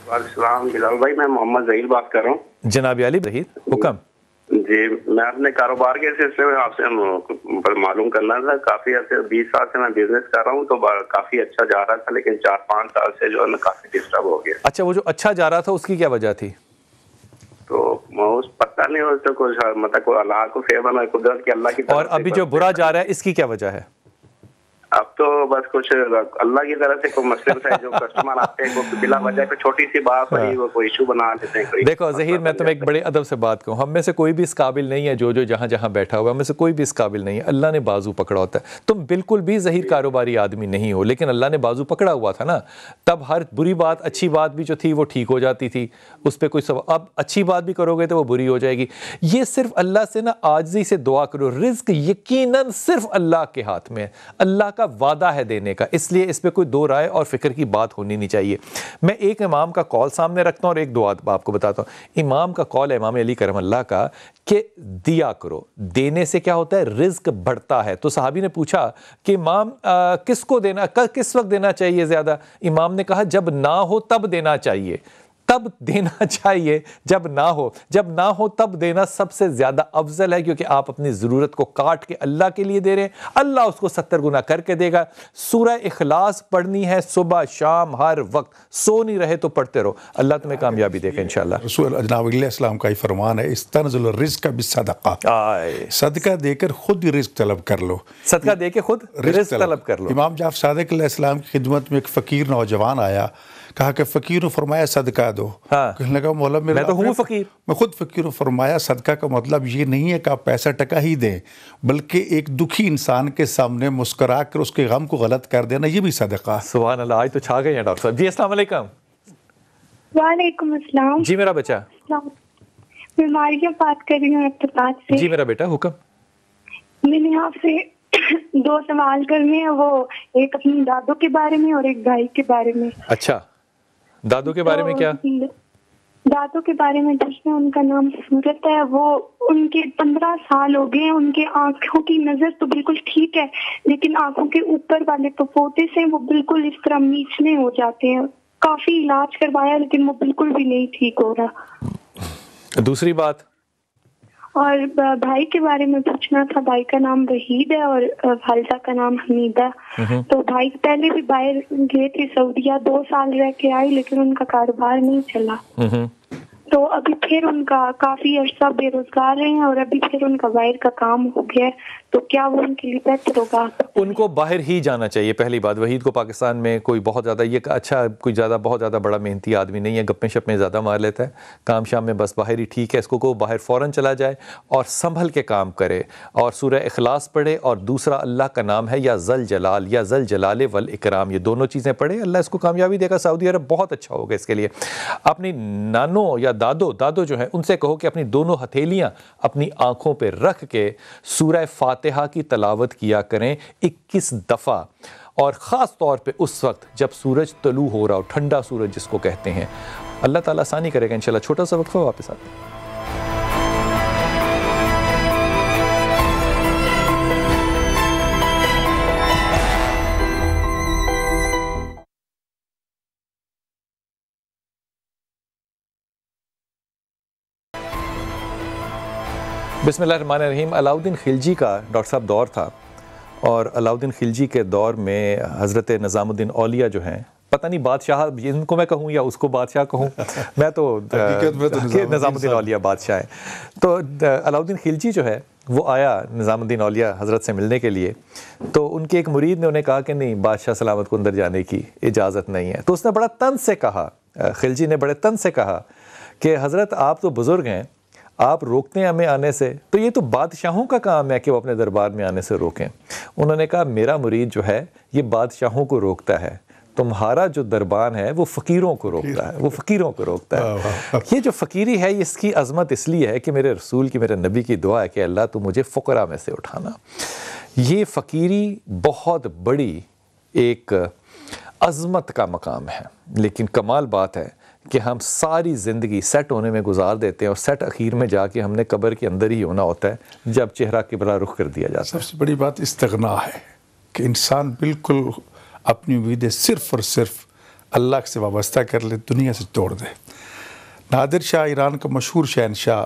وعلیکم السلام بلال بھائی, میں محمد ظہیر بات کر رہا ہوں. جناب علی ظہیر, حکم. جی میں اپنے کاروبار کے سلسلے میں آپ سے معلوم کرنا تھا. کافی عرصے 20 سال سے میں بزنس کر رہا ہوں تو کافی اچھا جا رہا تھا, لیکن 4-5 سال سے جو ہے نا کافی ڈسٹرب ہو گیا. اچھا, وہ جو اچھا جا رہا تھا اس کی کیا وجہ تھی؟ تو پتہ نہیں اس کو مطلب کوئی اللہ کو فیور میں قدرت کی اللہ کی طرف. اور ابھی جو برا جا رہا ہے اس کی کیا وجہ ہے؟ اب تو بس کچھ اللہ کی طرف سے کوئی مسلم سے جو کسٹمر آتے ہیں وہ بلا وجہ پہ چھوٹی سی بات پر ہی وہ کوئی ایشو بنا دیتے ہیں. دیکھو ظہیر, میں تمہیں ایک بڑے ادب سے بات کہوں, ہم میں سے کوئی بھی اس قابل نہیں ہے جو جہاں جہاں بیٹھا ہوا, ہم میں سے کوئی بھی اس قابل نہیں ہے. اللہ نے بازو پکڑا ہوتا ہے. تم بالکل بھی ظہیر کاروباری آدمی نہیں ہو, لیکن اللہ نے بازو پکڑا ہوا تھا نا, تب ہر بری بات اچھی بات بھی جو تھی وہ ٹھیک ہو جاتی تھی, اس پہ کوئی سوال. اب اچھی بات بھی کرو گے تو وہ بری ہو جائے گی. یہ صرف اللہ سے نا عاجزی سے دعا کرو. رزق یقیناً صرف اللہ کے ہاتھ میں ہے, اللہ کا وعدہ ہے دینے کا, اس لیے اس پہ کوئی دو رائے اور فکر کی بات ہونی نہیں چاہیے. میں ایک امام کا قول سامنے رکھتا ہوں اور ایک دعا آپ کو بتاتا ہوں. امام کا قول ہے امام علی کرم اللہ کا کہ دیا کرو, دینے سے کیا ہوتا ہے, رزق بڑھتا ہے. تو صحابی نے پوچھا کہ امام کس کو دینا, کس وقت دینا چاہیے زیادہ؟ امام نے کہا جب نہ ہو تب دینا چاہیے, تب دینا چاہیے جب نہ ہو. جب نہ ہو تب دینا سب سے زیادہ افضل ہے, کیونکہ آپ اپنی ضرورت کو کاٹ کے اللہ کے لیے دے رہے ہیں, اللہ اس کو 70 گنا کر کے دے گا. سورہ اخلاص پڑھنی ہے صبح شام ہر وقت, سو نہیں رہے تو پڑھتے رہو, اللہ تمہیں کامیابی دے گا انشاءاللہ. رسول جناب علیہ السلام کا ہی فرمان ہے, استنزل الرزق بالصدقہ, صدقہ دے کر خود ہی رزق طلب کر لو. صدقہ دے کے خود رزق طلب کر لو. امام جعفر صادق علیہ السلام کی خدمت میں ایک فقیر نوجوان آیا, کہا کہ فقیر نے فرمایا صدقہ دو. کہنے لگا مولا میں تو ہوں فقیر, میں خود فقیر ہوں. فرمایا صدقہ کا مطلب یہ نہیں ہے کہ آپ پیسہ ٹکا ہی دیں, بلکہ ایک دکھی انسان کے سامنے مسکرا کر اس کے غم کو غلط کر دینا, یہ بھی صدقہ. سبحان اللہ, آج تو چھا گئے ہیں ڈاکٹر صاحب. جی السلام علیکم. وعلیکم السلام. جی میرا بچہ, بیماریاں بات کر رہی ہوں ارتقاد سے. جی میرا بیٹا حکم. میں نے آپ سے 2 سوال کرنے ہیں, وہ ایک اپنی دادوں کے بارے میں اور ایک بھائی کے بارے میں. اچھا, دادوں کے بارے میں کیا؟ دادوں کے بارے میں جس میں ان کا نام صورت ہے, وہ ان کے 15 سال ہو گئے ہیں. ان کے آنکھوں کی نظر تو بالکل ٹھیک ہے, لیکن آنکھوں کے اوپر والے پپوتے سے وہ بالکل اس طرح میچنے ہو جاتے ہیں. کافی علاج کروایا لیکن وہ بالکل بھی نہیں ٹھیک ہو رہا. دوسری بات, اور بھائی کے بارے میں پوچھنا تھا. بھائی کا نام وحید ہے اور والدہ کا نام حمیدہ. تو بھائی پہلے بھی باہر گئے تھے سعودیہ, 2 سال رہ کے آئی, لیکن ان کا کاروبار نہیں چلا. تو ابھی پھر ان کا کافی عرصہ بے روزگار ہیں, اور ابھی پھر ان کا باہر کا کام ہو گیا, تو کیا وہ ان کے لیے بہتر ہوگا؟ ان کو باہر ہی جانا چاہیے. پہلی بات, وحید کو پاکستان میں کوئی بہت زیادہ یہ اچھا کوئی زیادہ بہت زیادہ بڑا محنتی آدمی نہیں ہے, گپیں شپیں زیادہ مار لیتا ہے, کام شام میں بس باہر ہی ٹھیک ہے. اس کو باہر فوراً چلا جائے اور سنبھل کے کام کرے, اور سورہ اخلاص پڑھے, اور دوسرا اللہ کا نام ہے یا ذل جلال یا ذل جلال والاکرام, یہ دونوں چیزیں پڑھے, اللہ اس کو کامیابی دے گا. سعودی عرب بہت اچھا ہوگا اس کے لیے. اپنی نانوں یا دادو جو ہیں ان سے کہو کہ اپنی دونوں ہتھیلیاں اپنی آنکھوں پہ رکھ کے سورہ فاتحہ کی تلاوت کیا کریں 21 دفعہ, اور خاص طور پہ اس وقت جب سورج طلوع ہو رہا ہو, ٹھنڈا سورج جس کو کہتے ہیں. اللہ تعالیٰ آسانی کرے گا انشاءاللہ. چھوٹا سا وقفہ, واپس آتے ہیں. بسم اللہ الرحمن الرحیم. علاؤالدین خلجی کا ڈاکٹر صاحب دور تھا, اور علاؤالدین خلجی کے دور میں حضرت نظام الدین اولیاء جو ہیں, پتہ نہیں بادشاہ ان کو میں کہوں یا اس کو بادشاہ کہوں, میں تو نظام الدین اولیاء بادشاہ ہیں. تو علاؤالدین خلجی جو ہے وہ آیا نظام الدین اولیاء حضرت سے ملنے کے لیے, تو ان کے ایک مرید نے انہیں کہا کہ نہیں, بادشاہ سلامت کو اندر جانے کی اجازت نہیں ہے. تو اس نے بڑا طنز سے کہا, خلجی نے بڑے طنز سے کہا کہ حضرت آپ تو بزرگ ہیں, آپ روکتے ہیں ہمیں آنے سے, تو یہ تو بادشاہوں کا کام ہے کہ وہ اپنے دربار میں آنے سے روکیں. انہوں نے کہا میرا مرید جو ہے یہ بادشاہوں کو روکتا ہے, تمہارا جو دربان ہے وہ فقیروں کو روکتا ہے, وہ فقیروں کو روکتا ہے. یہ جو فقیری ہے اس کی عظمت اس لیے ہے کہ میرے رسول کی, میرے نبی کی دعا ہے کہ اللہ تو مجھے فقراء میں سے اٹھانا. یہ فقیری بہت بڑی ایک عظمت کا مقام ہے, لیکن کمال بات ہے کہ ہم ساری زندگی سیٹ ہونے میں گزار دیتے ہیں, اور سیٹ اخیر میں جا کے ہم نے قبر کے اندر ہی ہونا ہوتا ہے جب چہرہ قبلہ رخ کر دیا جاتا ہے. سب سے بڑی بات استغنا ہے کہ انسان بالکل اپنی امیدیں صرف اور صرف اللہ سے وابستہ کر لے, دنیا سے توڑ دے. نادر شاہ ایران کا مشہور شہنشاہ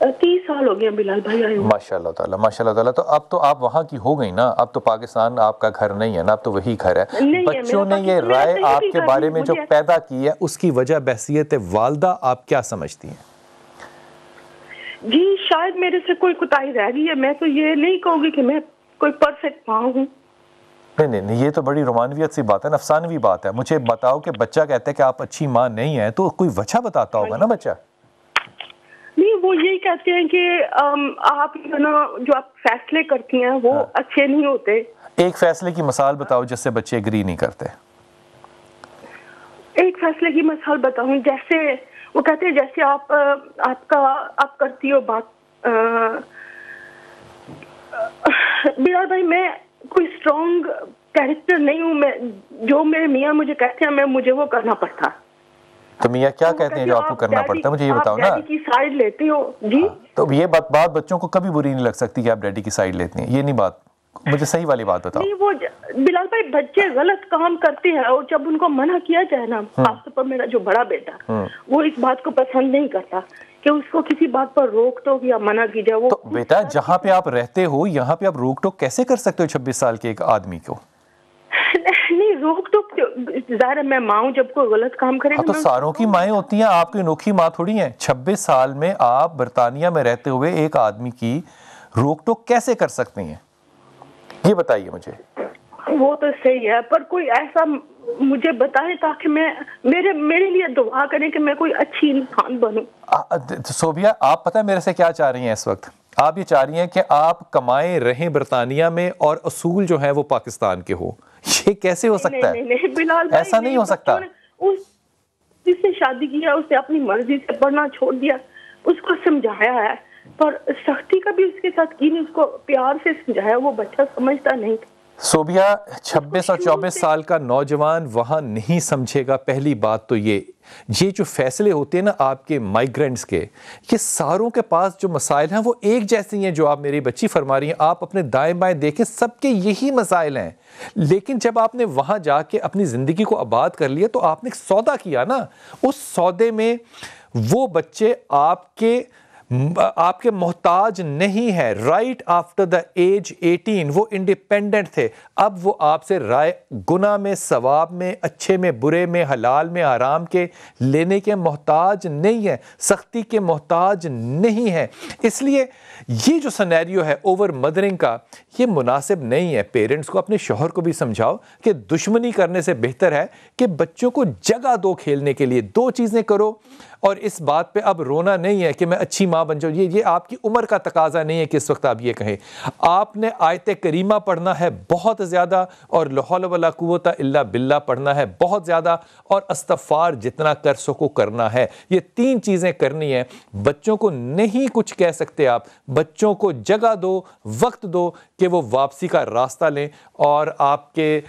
30 سال ہو گئے بلال بھائی آئے ہوئے. ماشاء اللہ تعالیٰ ماشاء اللہ تعالیٰ. تو اب تو آپ وہاں کی ہو گئی نا, اب تو پاکستان آپ کا گھر نہیں ہے نا, اب تو وہی گھر ہے. بچوں نے یہ رائے آپ کے بارے میں جو پیدا کی ہے اس کی وجہ بحیثیت والدہ آپ کیا سمجھتی ہیں؟ جی شاید میرے سے کوئی کوتاہی رہ گئی ہے. میں تو یہ نہیں کہوں گی کہ میں کوئی پرفیکٹ ماں ہوں. نہیں, یہ تو بڑی رومانویت سی بات ہے, افسانوی بات ہے. مجھے بتاؤ کہ بچہ کہتا ہے کہ آپ اچھی ماں نہیں ہیں, تو کوئی وجہ بتاتا ہوگا نا بچہ. نہیں, وہ یہی کہتے ہیں کہ آپ جو آپ فیصلے کرتی ہیں وہ اچھے نہیں ہوتے. ایک فیصلے کی مثال بتاؤ جس سے بچے اگری نہیں کرتے. ایک فیصلے کی مثال بتاؤں, جیسے وہ کہتے ہیں جیسے آپ کرتی ہو بات. بلال بھائی میں کوئی اسٹرانگ کیریکٹر نہیں ہوں, میں جو میرے میاں مجھے کہتے ہیں مجھے وہ کرنا پڑتا. تو میاں کیا کہتے ہیں جو آپ کو کرنا پڑتا ہے, مجھے یہ بتاؤ نا. ڈیڈی کی سائیڈ لیتے ہو جی. تو یہ بات بچوں کو کبھی بری نہیں لگ سکتی کہ آپ ڈیڈی کی سائیڈ لیتے ہیں, یہ نہیں بات, مجھے صحیح والی بات بتاؤ. نہیں, وہ بلال بھائی بچے غلط کام کرتے ہیں اور جب ان کو منع کیا جائے نا, خاص طور پر میرا جو بڑا بیٹا وہ اس بات کو پسند نہیں کرتا کہ اس کو کسی بات پر روک ٹوک یا منع کی جائے. وہ تو بیٹا جہاں پہ آپ رہتے ہو یہاں پہ آپ روک ٹوک کیسے کر سکتے ہو 26 سال کے ایک آدمی کو؟ نہیں, روک ٹوک ظاہر ہے میں ماں ہوں, جب کوئی غلط کام کرے گا تو ساروں کی مائیں ہوتی ہیں, آپ کی انوکھی ماں تھوڑی ہیں. 26 سال میں آپ برطانیہ میں رہتے ہوئے ایک آدمی کی روک ٹوک کیسے کر سکتے ہیں, یہ بتائیے مجھے. وہ تو صحیح ہے, پر کوئی ایسا مجھے بتائیں تاکہ میرے لیے دعا کریں کہ میں کوئی اچھی انسان بنوں. صوبیہ, آپ پتہ ہے میرے سے کیا چاہ رہی ہیں اس وقت؟ آپ یہ چاہ رہی ہیں کہ آپ کمائیں رہیں برطانیہ میں اور اصول جو ہیں وہ پاکستان کے ہو. یہ کیسے ہو سکتا ہے؟ ایسا نہیں ہو سکتا. جس سے شادی کیا اس نے اپنی مرضی سے پڑھنا چھوڑ دیا, اس کو سمجھایا ہے پر سختی کا بھی اس کے ساتھ کی نہیں, اس کو پیار سے سمجھایا, وہ بچہ سمجھتا نہیں. صوبیہ 26 اور 24 سال کا نوجوان وہاں نہیں سمجھے گا. پہلی بات تو یہ جو فیصلے ہوتے ہیں نا آپ کے مائیگرینٹس کے, یہ ساروں کے پاس جو مسائل ہیں وہ ایک جیسی ہیں جو آپ میری بچی فرما رہی ہیں. آپ اپنے دائیں بائیں دیکھیں, سب کے یہی مسائل ہیں. لیکن جب آپ نے وہاں جا کے اپنی زندگی کو آباد کر لیا تو آپ نے ایک سودا کیا نا. اس سودے میں وہ بچے آپ کے محتاج نہیں ہے. رائٹ آفٹر دا ایج 18 وہ انڈیپینڈنٹ تھے. اب وہ آپ سے رائے گناہ میں, ثواب میں, اچھے میں, برے میں, حلال میں, حرام کے لینے کے محتاج نہیں ہے, سختی کے محتاج نہیں ہے. اس لیے یہ جو سینیریو ہے اوور مدرنگ کا, یہ مناسب نہیں ہے. پیرنٹس کو, اپنے شوہر کو بھی سمجھاؤ کہ دشمنی کرنے سے بہتر ہے کہ بچوں کو جگہ دو کھیلنے کے لیے. 2 چیزیں کرو, اور اس بات پہ اب رونا نہیں ہے کہ میں اچھی ماں بن جاؤں. یہ آپ کی عمر کا تقاضا نہیں ہے کہ اس وقت آپ یہ کہیں. آپ نے آیت کریمہ پڑھنا ہے بہت زیادہ, اور لا حول ولا قوت الا باللہ پڑھنا ہے بہت زیادہ, اور استغفار جتنا کر سکو کرنا ہے. یہ 3 چیزیں کرنی ہیں. بچوں کو نہیں کچھ کہہ سکتے آپ, بچوں کو جگہ دو, وقت دو کہ وہ واپسی کا راستہ لیں, اور آپ کے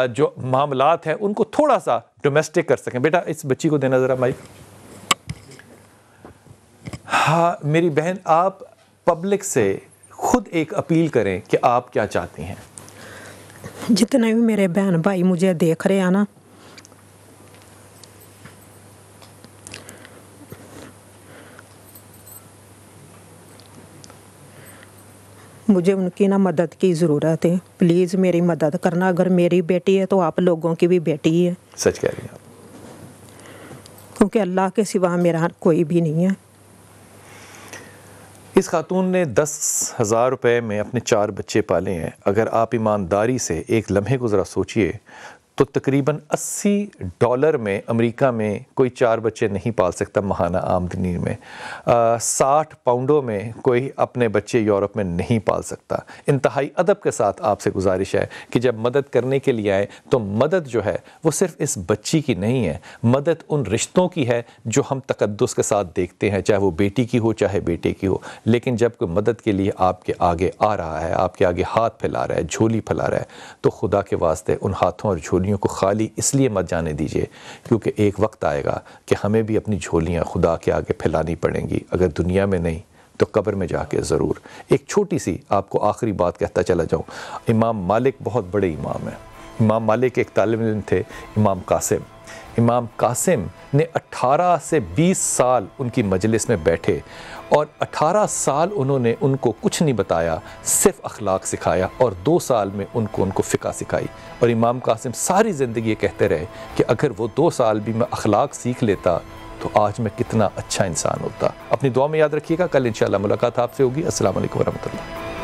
جو معاملات ہیں ان کو تھوڑا سا ڈومیسٹک کر سکیں. بیٹا اس بچی کو دینا ذرا مائک. ہاں میری بہن, آپ پبلک سے خود ایک اپیل کریں کہ آپ کیا چاہتی ہیں. جتنے بھی میرے بہن بھائی مجھے دیکھ رہے ہیں نا, مجھے ان کی نا مدد کی ضرورت ہے. پلیز میری مدد کرنا. اگر میری بیٹی ہے تو آپ لوگوں کی بھی بیٹی ہے. سچ کہہ رہی ہیں آپ, کیونکہ اللہ کے سوا میرا کوئی بھی نہیں ہے. اس خاتون نے 10,000 روپے میں اپنے 4 بچے پالے ہیں. اگر آپ ایمانداری سے ایک لمحے کو ذرا سوچئے تو تقریباً $80 میں امریکہ میں کوئی 4 بچے نہیں پال سکتا ماہانہ آمدنی میں. 60 پاؤنڈوں میں کوئی اپنے بچے یورپ میں نہیں پال سکتا. انتہائی ادب کے ساتھ آپ سے گزارش ہے کہ جب مدد کرنے کے لیے آئیں تو مدد جو ہے وہ صرف اس بچی کی نہیں ہے, مدد ان رشتوں کی ہے جو ہم تقدس کے ساتھ دیکھتے ہیں, چاہے وہ بیٹی کی ہو چاہے بیٹے کی ہو. لیکن جب کوئی مدد کے لیے آپ کے آگے آ رہا ہے, آپ کے آگے ہاتھ پھیلا رہا ہے, جھولی پھیلا رہا ہے, تو خدا کے واسطے ان ہاتھوں اور جھولیوں کو خالی اس لیے مت جانے دیجئے کیونکہ ایک وقت آئے گا کہ ہمیں بھی اپنی جھولیاں خدا کے آگے پھیلانی پڑیں گی. اگر دنیا میں نہیں تو قبر میں جا کے ضرور. ایک چھوٹی سی آپ کو آخری بات کہتا چلا جاؤں. امام مالک بہت بڑے امام ہیں. امام مالک ایک طالب علم تھے, امام قاسم. امام قاسم نے 18 سے 20 سال ان کی مجلس میں بیٹھے اور 18 سال انہوں نے ان کو کچھ نہیں بتایا، صرف اخلاق سکھایا، اور 2 سال میں ان کو فقہ سکھائی. اور امام قاسم ساری زندگی یہ کہتے رہے کہ اگر وہ 2 سال بھی میں اخلاق سیکھ لیتا تو آج میں کتنا اچھا انسان ہوتا. اپنی دعا میں یاد رکھیے گا. کل انشاءاللہ ملاقات آپ سے ہوگی. السلام علیکم ورحمۃ اللہ.